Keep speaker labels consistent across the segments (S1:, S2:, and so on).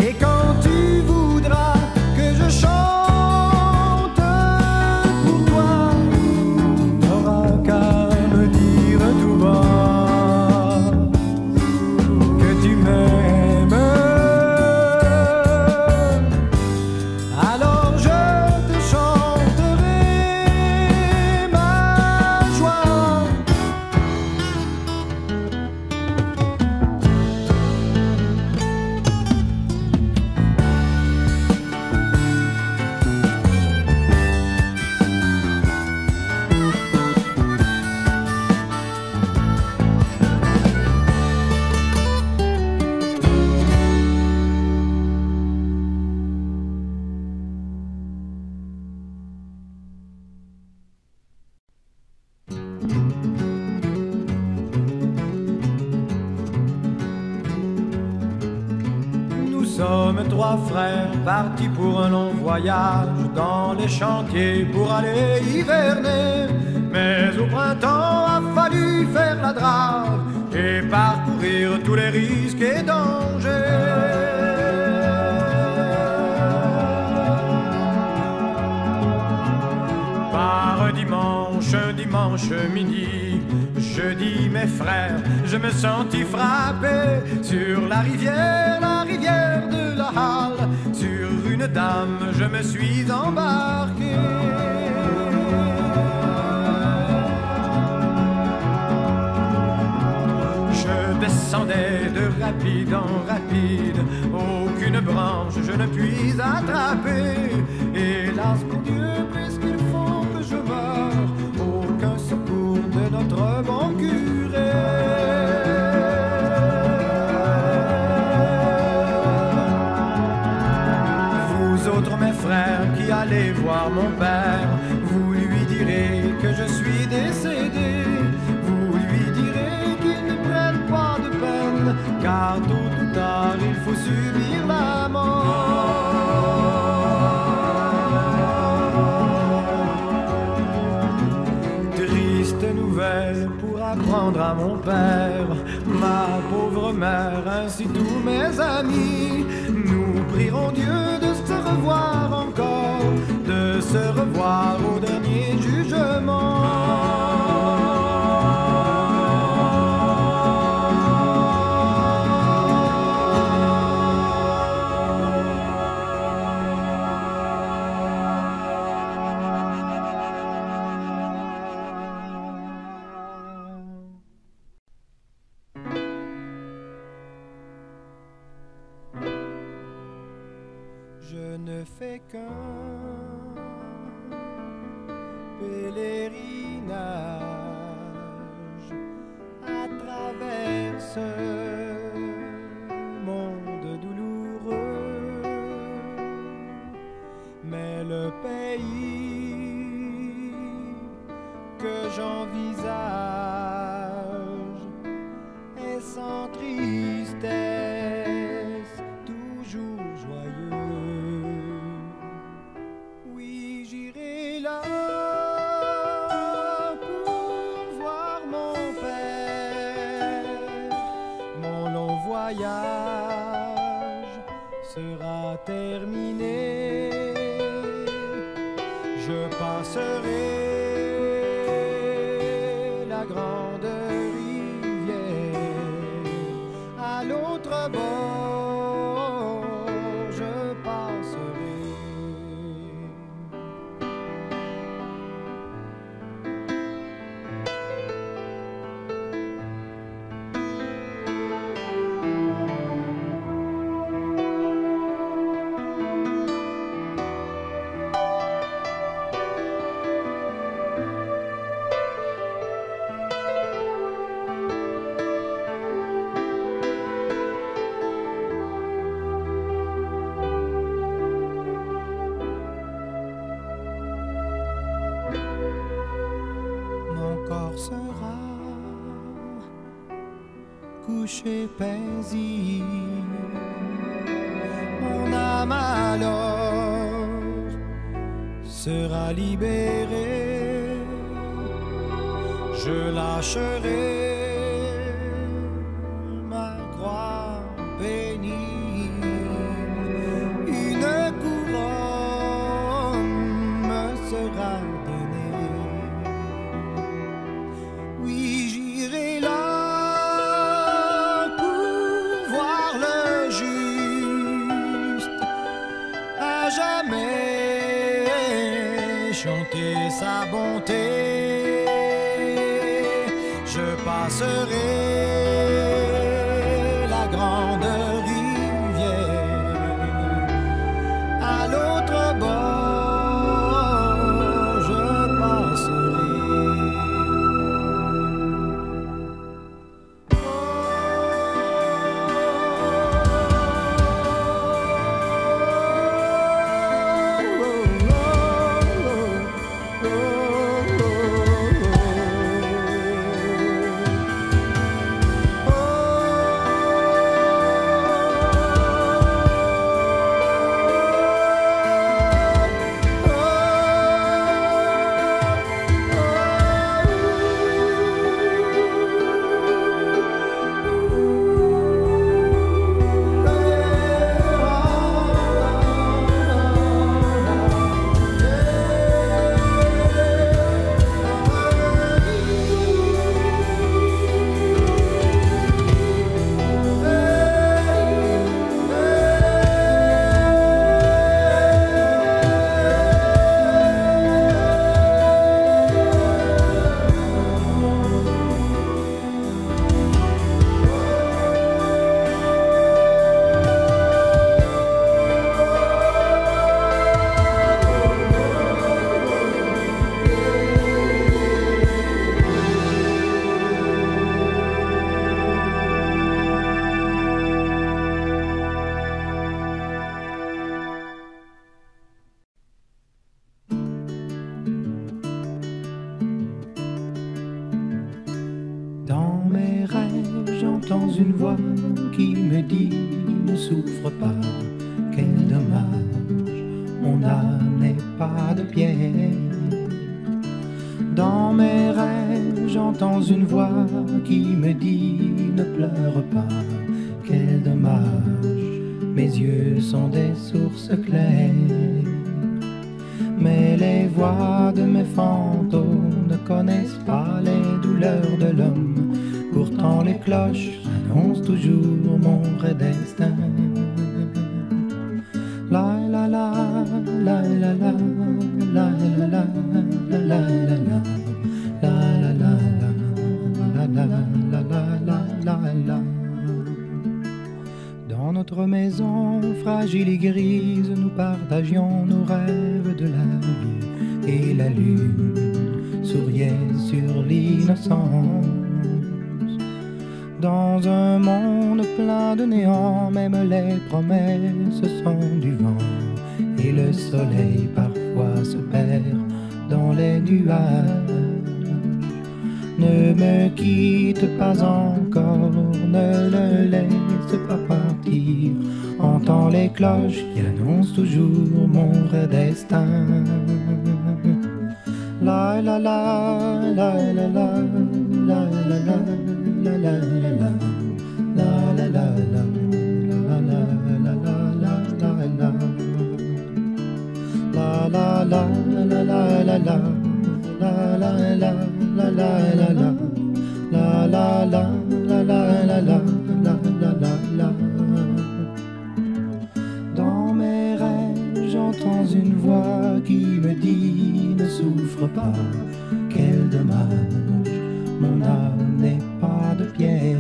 S1: Et quand tu voudras que je chante pour toi, tu n'auras qu'à me dire tout bas que tu m'aimes. Alors je te chanterai ma joie. Nous sommes trois frères partis pour un long voyage dans les chantiers pour aller hiverner. Mais au printemps a fallu faire la drave et parcourir tous les risques et dangers. Par un dimanche midi, je dis mes frères, je me sentis frappé sur la rivière de la Halle. Sur une dame, je me suis embarqué. Je descendais de rapide en rapide, aucune branche je ne puis attraper. Hélas, mon Dieu, puisqu'il faut que je meure, aucun secours de notre bon curé. Vous autres, mes frères, qui allez voir mon père, vous lui direz que je suis décédé. Vous lui direz qu'il ne prenne pas de peine, car tôt ou tard il faut subir la mort. Triste nouvelle pour apprendre à mon père, ma pauvre mère, ainsi tous mes amis. Nous prierons Dieu de se revoir encore, de se revoir au dernier jugement. Je ne fais qu'un pèlerinage à travers ce monde douloureux, mais le pays que j'envisage est sans tristesse, toujours joyeux. Oui, j'irai là pour voir mon père. Mon long voyage sera terminé. Je passerai la grande rivière à l'autre bord. Je passerai. Sera couché paisible, mon âme alors sera libérée. Je lâcherai chanter sa bonté. Je passerai la grande rivière à l'autre bord, je passerai. Dans mes rêves, j'entends une voix qui me dit ne souffre pas, quel dommage, mon âme n'est pas de pierre. Dans mes rêves, j'entends une voix qui me dit ne pleure pas, quel dommage, mes yeux sont des sources claires. Mais les voix de mes fantômes ne connaissent pas les douleurs de l'homme. Pourtant les cloches annoncent toujours mon vrai destin. La la la la la la la la la la la la la la. Dans notre maison fragile et grise, nous partagions nos rêves de la vie, et la lune souriait sur l'innocence. Dans un monde plein de néant, même les promesses sont du vent, et le soleil parfois se perd dans les nuages. Ne me quitte pas encore, ne le laisse pas partir. Entends les cloches qui annoncent toujours mon vrai destin. La la la la la la la la la la la la la la la Dans mes rêves, j'entends une voix qui me dit ne souffre pas, quel dommage, mon âme n'est pas de pierre.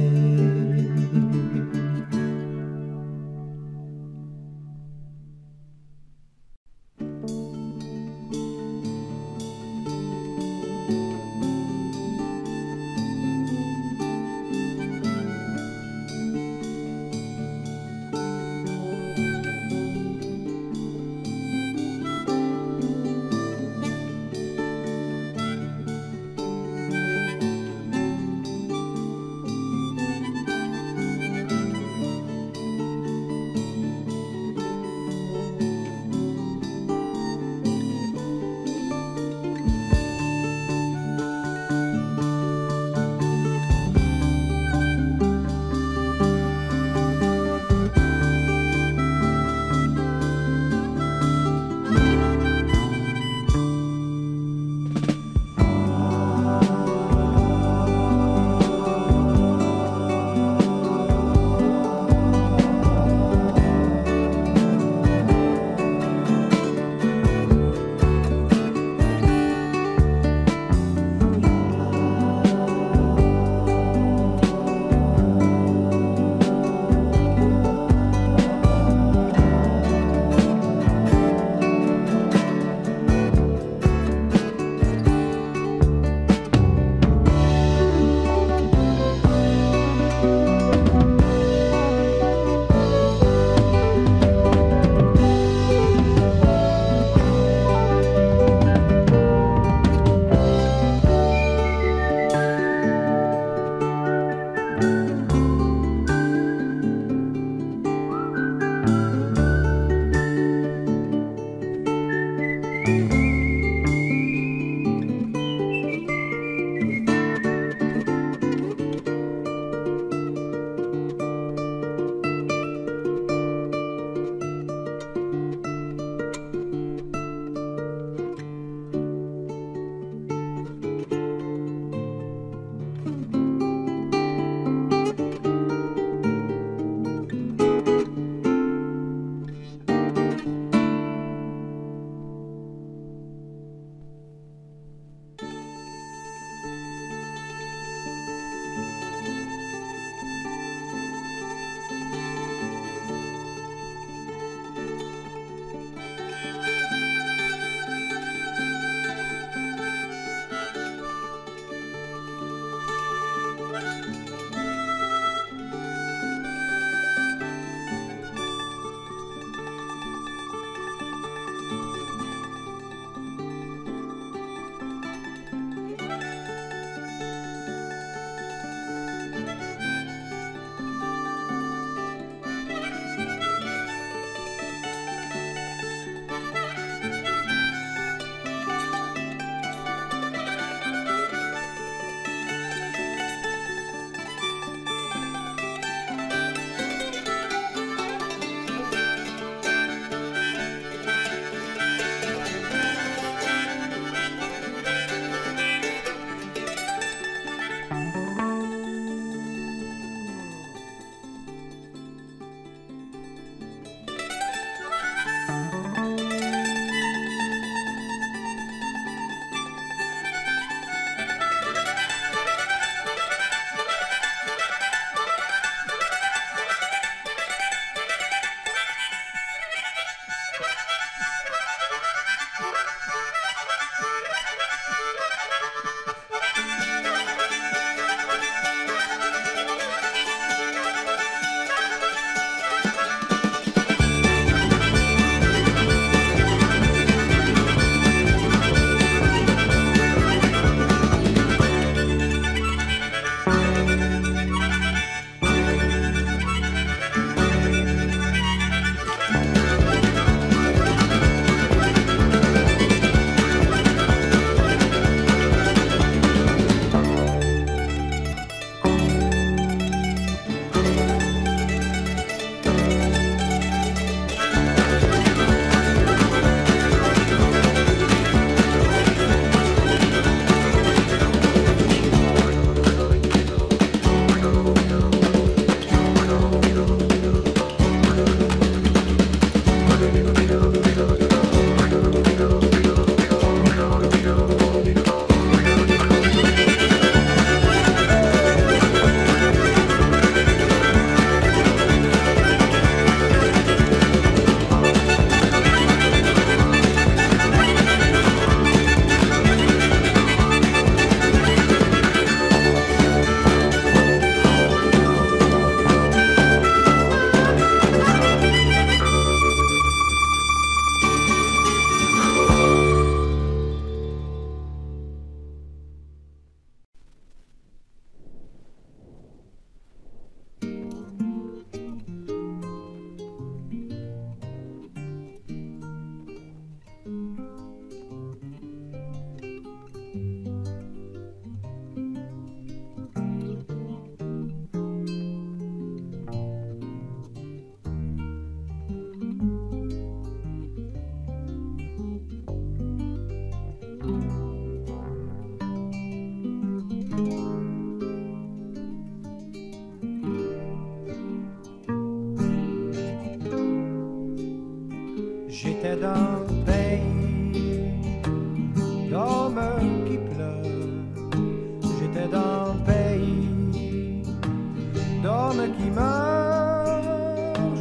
S1: l'homme qui meurt.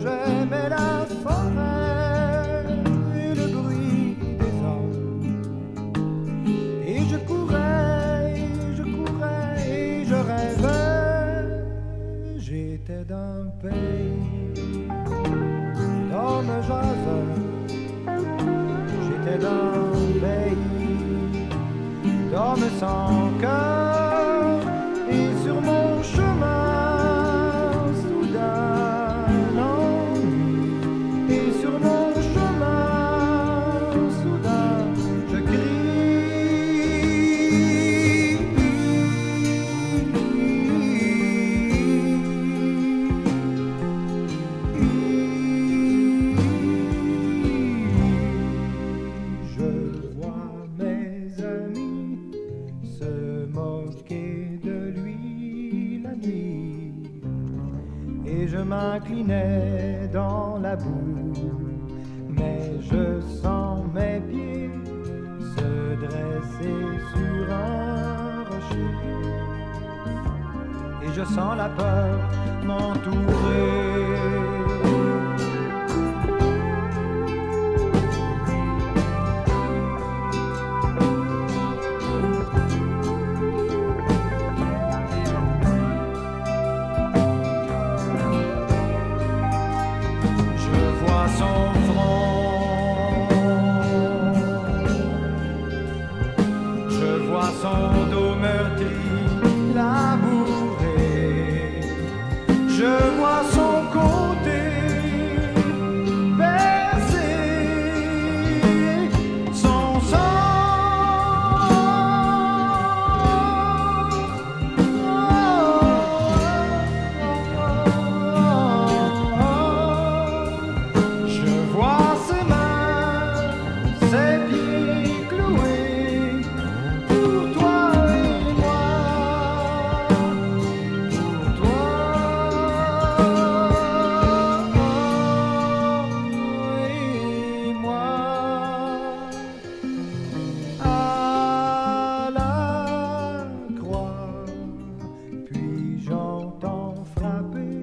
S1: J'aimais la forêt et le bruit des hommes. Et je courais et je rêvais. J'étais d'un pays d'hommes jaseux. J'étais d'un pays d'hommes sans cœur. Et sur mon chemin, soudain l'ennui. Et sur mon chemin, soudain je Je vois mes amis se moquer de lui la nuit, et je m'inclinais dans la boue, mais je sens mes pieds se dresser sur un rocher, et je sens la peur m'entourer. Son dos meurtri, labouré. Je vois son côté percé, son sang. Je vois ses mains, ses pieds cloués. Pour toi et moi, à la croix. Puis j'entends frapper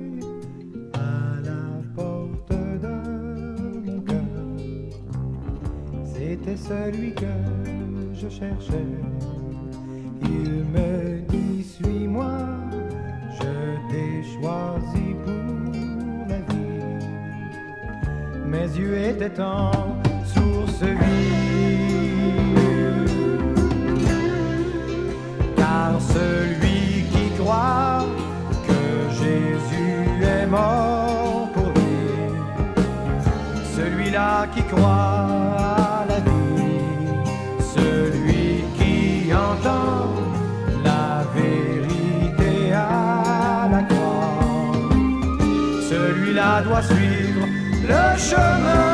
S1: à la porte de mon cœur. C'était celui que je cherchais. Il me dit suis-moi, je t'ai choisi pour la vie. Mes yeux étaient en source vive, car celui qui croit que Jésus est mort pour lui, celui-là qui croit à la vie, celui qui entend la vérité à la croix, celui-là doit suivre le chemin.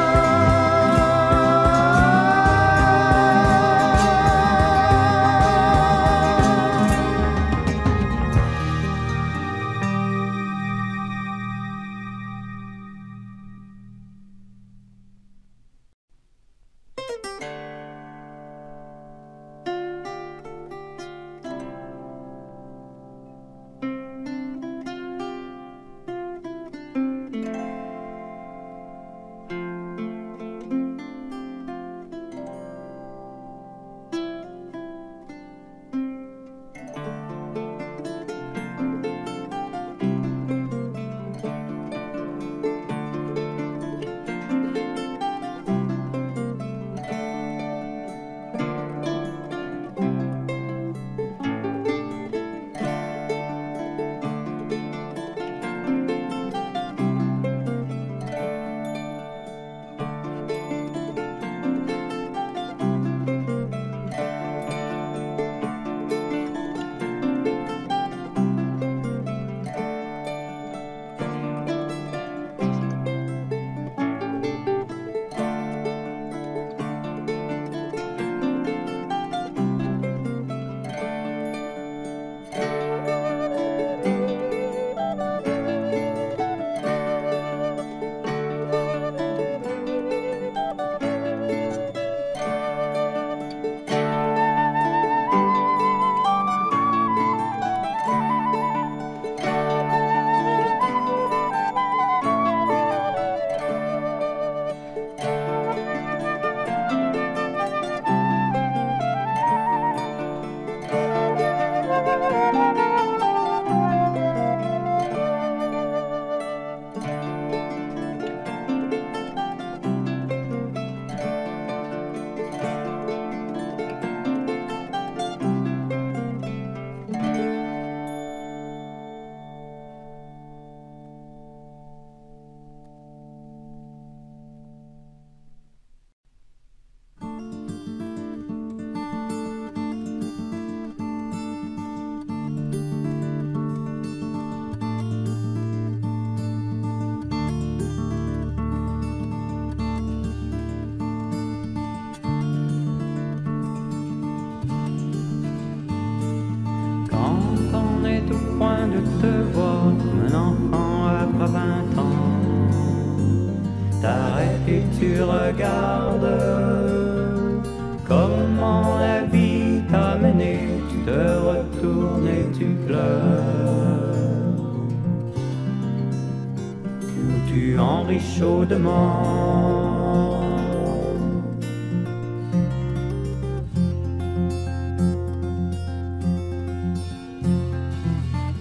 S2: te vois comme un enfant après 20 ans. T'arrêtes et tu regardes comment la vie t'a mené. Tu te retournes et tu pleures, ou tu en ris chaudement.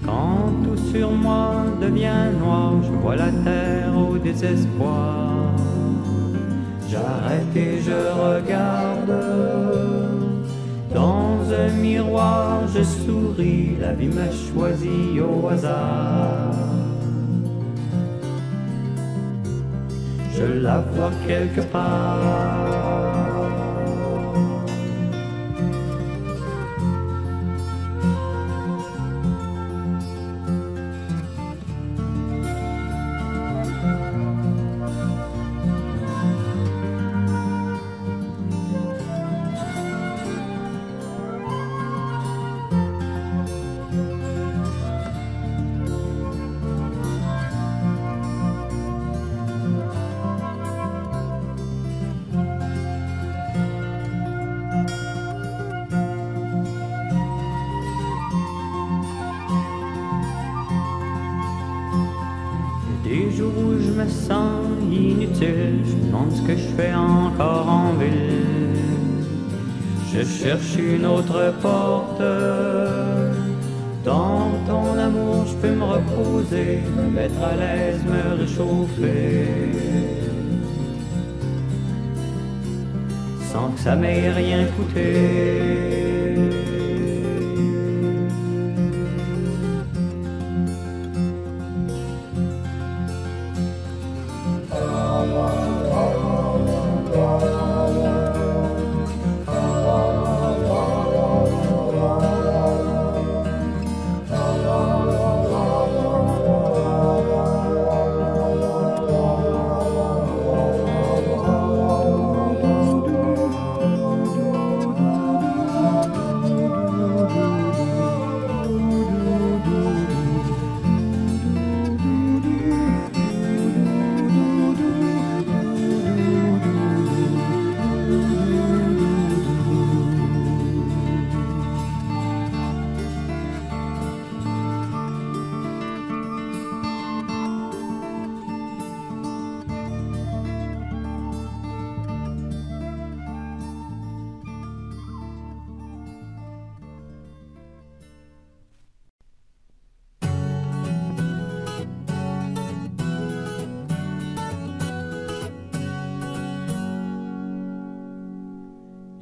S2: Quand tout sur moi devient noir, je vois la terre au désespoir. J'arrête et je regarde. Dans un miroir, je souris, la vie m'a choisi au hasard. Je la vois quelque part. Des jours où je me sens inutile, je me demande ce que je fais encore en ville. Je cherche une autre porte. Dans ton amour, je peux me reposer, me mettre à l'aise, me réchauffer, sans que ça m'ait rien coûté.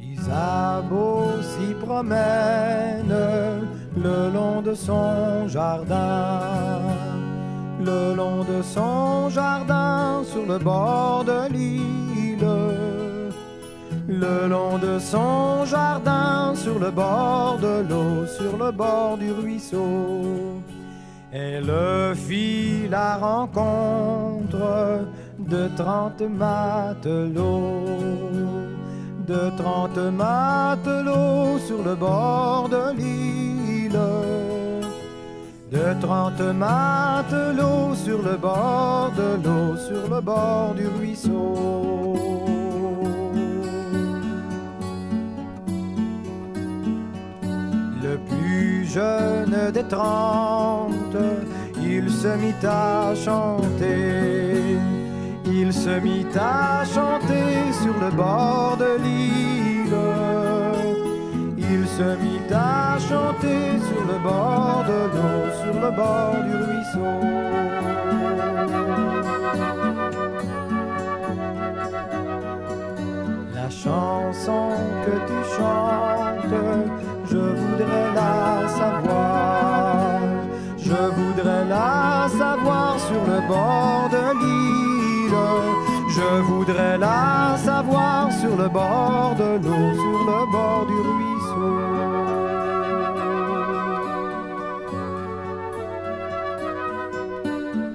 S1: Isabeau s'y promène le long de son jardin, le long de son jardin, sur le bord de l'île, le long de son jardin, sur le bord de l'eau, sur le bord du ruisseau. Elle fit la rencontre de 30 matelots, de 30 matelots sur le bord de l'île, de 30 matelots sur le bord de l'eau, sur le bord du ruisseau. Le plus jeune des 30, il se mit à chanter. Il se mit à chanter sur le bord de l'île. Il se mit à chanter sur le bord de l'eau, sur le bord du ruisseau. La chanson que tu chantes, je voudrais la savoir. Je voudrais la savoir sur le bord de l'île. Je voudrais la savoir sur le bord de l'eau, sur le bord du ruisseau.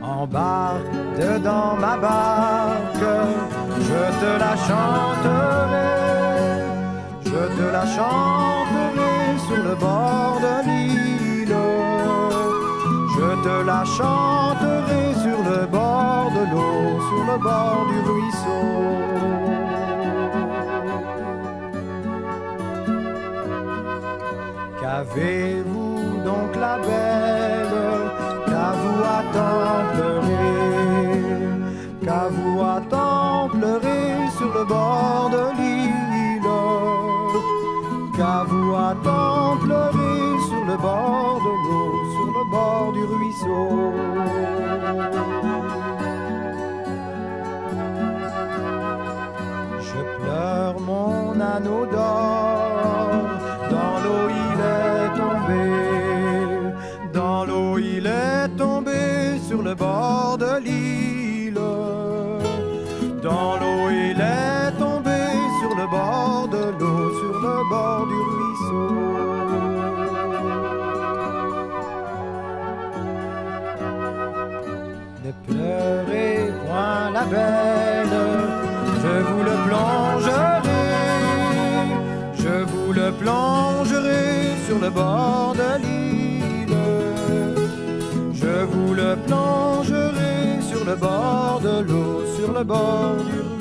S1: Embarque dedans ma barque, je te la chanterai. Je te la chanterai sur le bord de l'île. Je te la chanterai sur le bord de l'eau, sur le bord du ruisseau. Qu'avez-vous donc la belle, qu'à vous à tant pleurer, qu'à vous à tant pleurer sur le bord de l'île, qu'à vous à tant pleurer sur le bord de l'eau, sur le bord du ruisseau. Je pleure mon anneau d'or, dans l'eau il est tombé, dans l'eau il est tombé sur le bord de l'île, dans l'eau il est tombé sur le bord de l'eau, sur le bord du ruisseau. Ne pleurez point la belle, je vous le plongerai, je vous le plongerai sur le bord de l'île, je vous le plongerai sur le bord de l'eau, sur le bord du ruisseau.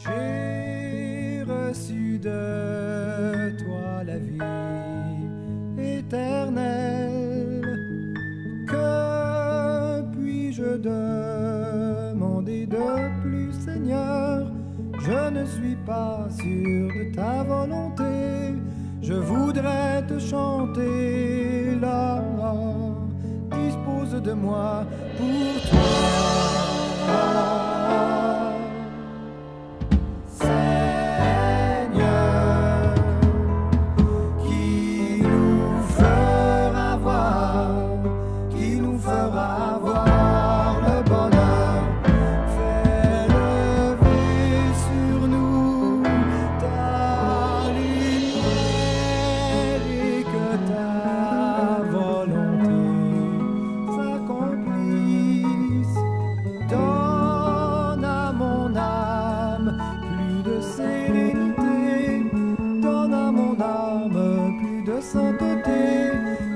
S1: J'ai reçu de toi la vie éternelle. Que puis-je demander de plus, Seigneur? Je ne suis pas sûr de ta volonté. Je voudrais te chanter là. Dispose de moi pour toi.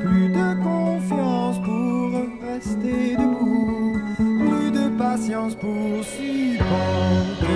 S1: Plus de confiance pour rester debout, plus de patience pour supporter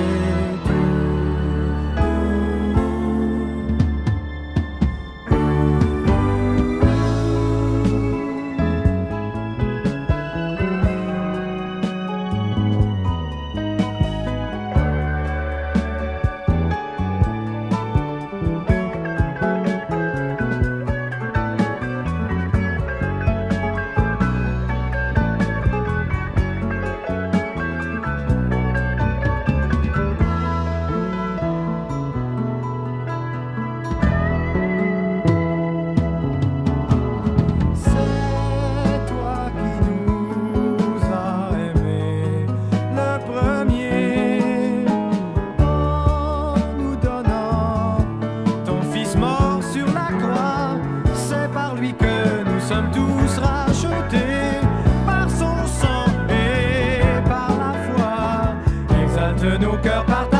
S1: tous rachetés par son sang et par la foi. Exalte nos cœurs par